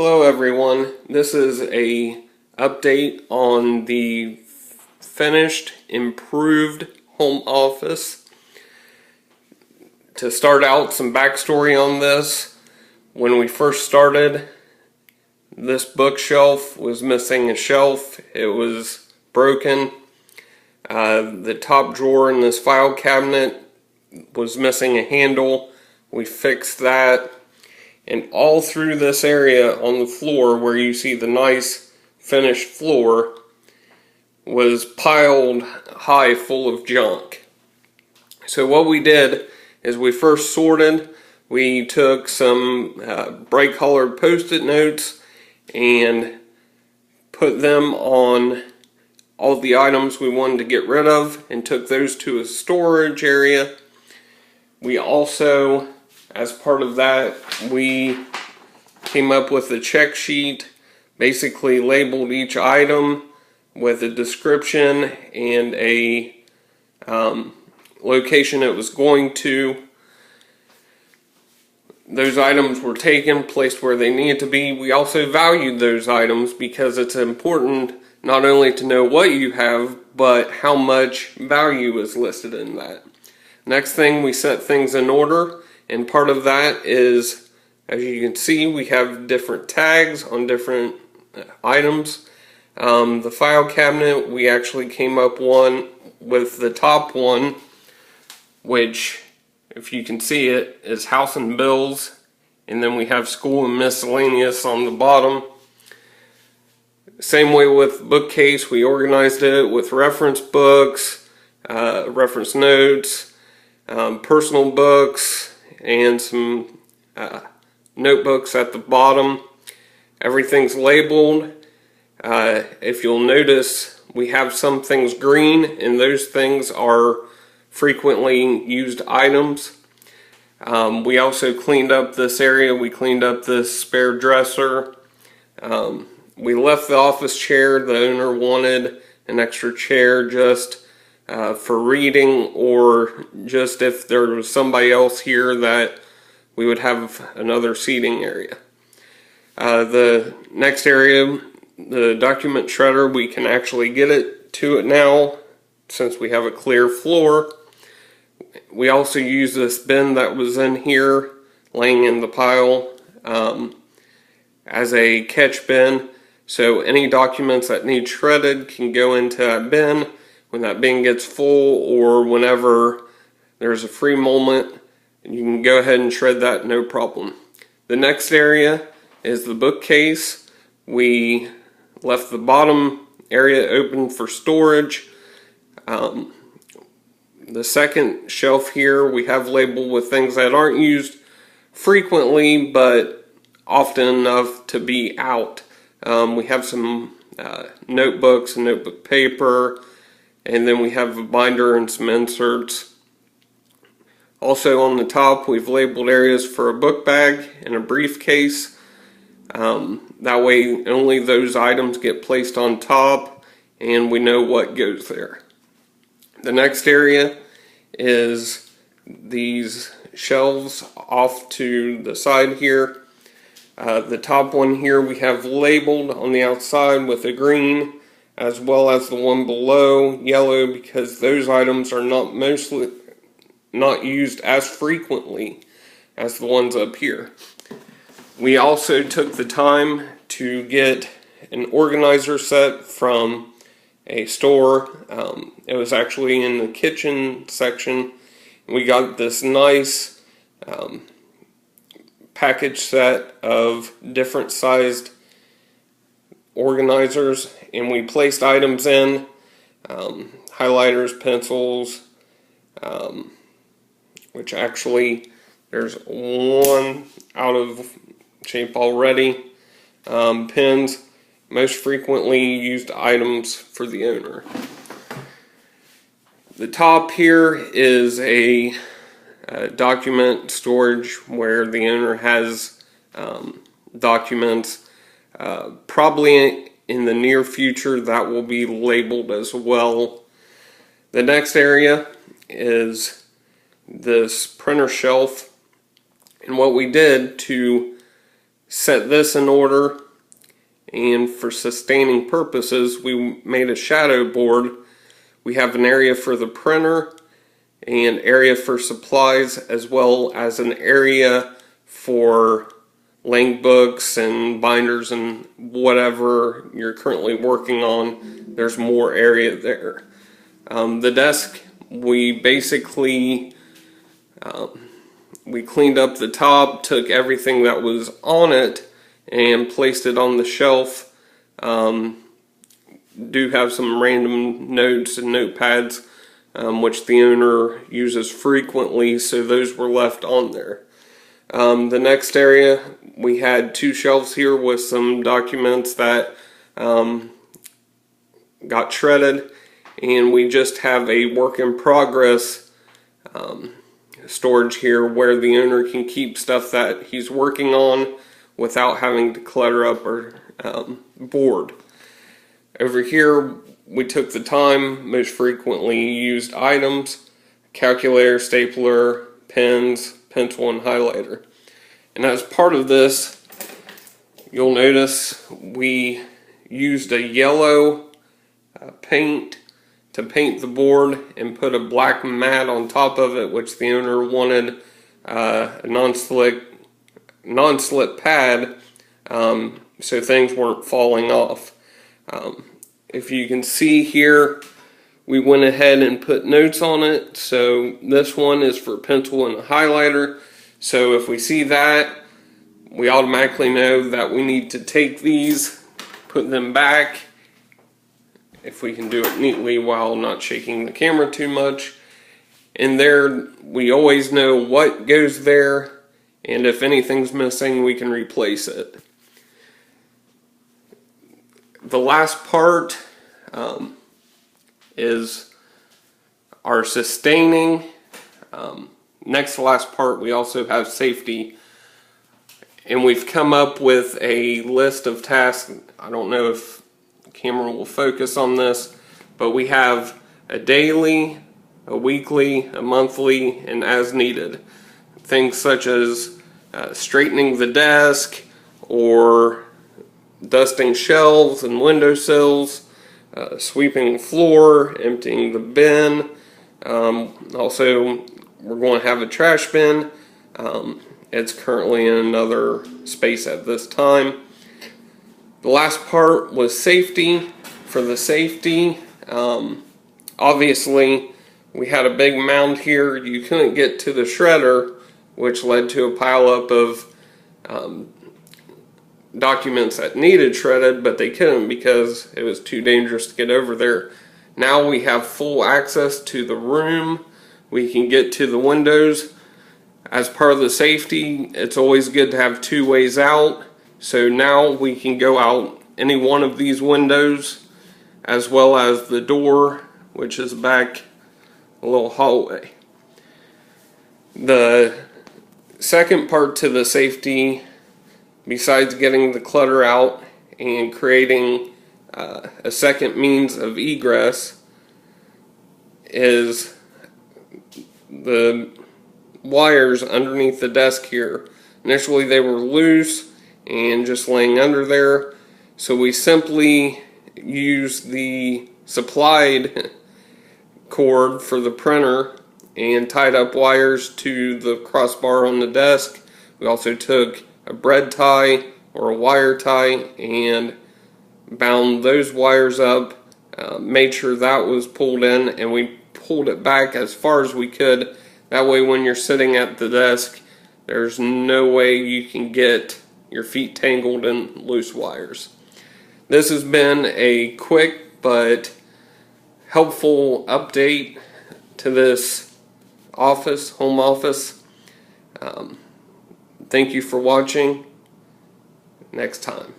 Hello everyone, this is a update on the finished, improved home office. To start out, some backstory on this. When we first started, this bookshelf was missing a shelf. It was broken. The top drawer in this file cabinet was missing a handle. We fixed that. And all through this area on the floor where you see the nice finished floor was piled high full of junk. So what we did is we first sorted. We took some bright colored post-it notes and put them on all the items we wanted to get rid of and took those to a storage area. We also, as part of that, we came up with a check sheet, basically labeled each item with a description and a location it was going to. Those items were taken, placed where they needed to be. We also valued those items because it's important not only to know what you have, but how much value is listed in that. Next thing, we set things in order. And part of that is, as you can see, we have different tags on different items. The file cabinet, we actually came up with the top one, which, if you can see it, is house and bills. And then we have school and miscellaneous on the bottom. Same way with bookcase, we organized it with reference books, reference notes, personal books, and some notebooks at the bottom. Everything's labeled. If you'll notice, we have some things green, and those things are frequently used items. We also cleaned up this area. We cleaned up this spare dresser. We left the office chair. The owner wanted an extra chair just for reading, or just if there was somebody else here that we would have another seating area. The next area, the document shredder, we can actually get it to it now since we have a clear floor. We also use this bin that was in here laying in the pile as a catch bin, so any documents that need shredded can go into that bin. When that bin gets full, or whenever there's a free moment, you can go ahead and shred that, no problem. The next area is the bookcase. We left the bottom area open for storage. The second shelf here we have labeled with things that aren't used frequently but often enough to be out. We have some notebooks and notebook paper, and then we have a binder and some inserts. Also on the top, we've labeled areas for a book bag and a briefcase. That way only those items get placed on top and we know what goes there. The next area is these shelves off to the side here. The top one here we have labeled on the outside with a green, as well as the one below yellow, because those items are not used as frequently as the ones up here. We also took the time to get an organizer set from a store. It was actually in the kitchen section. We got this nice package set of different sized organizers, and we placed items in, highlighters, pencils, which actually there's one out of shape already, pens, most frequently used items for the owner. The top here is a document storage where the owner has documents. Probably in the near future that will be labeled as well. The next area is this printer shelf, and what we did to set this in order, and for sustaining purposes we made a shadow board. We have an area for the printer and area for supplies, as well as an area for laying books and binders and whatever you're currently working on. There's more area there. The desk, we basically we cleaned up the top, took everything that was on it and placed it on the shelf. Do have some random notes and notepads which the owner uses frequently, so those were left on there. The next area, we had 2 shelves here with some documents that got shredded, and we just have a work in progress storage here where the owner can keep stuff that he's working on without having to clutter up our board. Over here, we took the time, most frequently used items: calculator, stapler, pens, pencil, and highlighter. And as part of this, you'll notice we used a yellow paint to paint the board and put a black mat on top of it, which the owner wanted a non-slip pad so things weren't falling off. If you can see here, we went ahead and put notes on it. So this one is for pencil and a highlighter. So if we see that, we automatically know that we need to take these, put them back, if we can do it neatly while not shaking the camera too much. And there, we always know what goes there, and if anything's missing, we can replace it. The last part is our sustaining. Next to last part, we also have safety. And we've come up with a list of tasks. I don't know if the camera will focus on this, but we have a daily, a weekly, a monthly, and as needed. Things such as straightening the desk, or dusting shelves and windowsills, sweeping the floor, emptying the bin. Also, we're going to have a trash bin. It's currently in another space at this time. The last part was safety. For the safety, obviously we had a big mound here. You couldn't get to the shredder, which led to a pileup of documents that needed shredded, but they couldn't because it was too dangerous to get over there. Now we have full access to the room. We can get to the windows. As part of the safety, it's always good to have 2 ways out. So now we can go out any one of these windows, as well as the door, which is back a little hallway. The second part to the safety, besides getting the clutter out and creating a second means of egress, is the wires underneath the desk here. Initially they were loose and just laying under there, so we simply used the supplied cord for the printer and tied up wires to the crossbar on the desk. We also took a bread tie or a wire tie and bound those wires up, made sure that was pulled in, and we pulled it back as far as we could. That way when you're sitting at the desk, there's no way you can get your feet tangled in loose wires. This has been a quick but helpful update to this office, home office. Thank you for watching. Next time.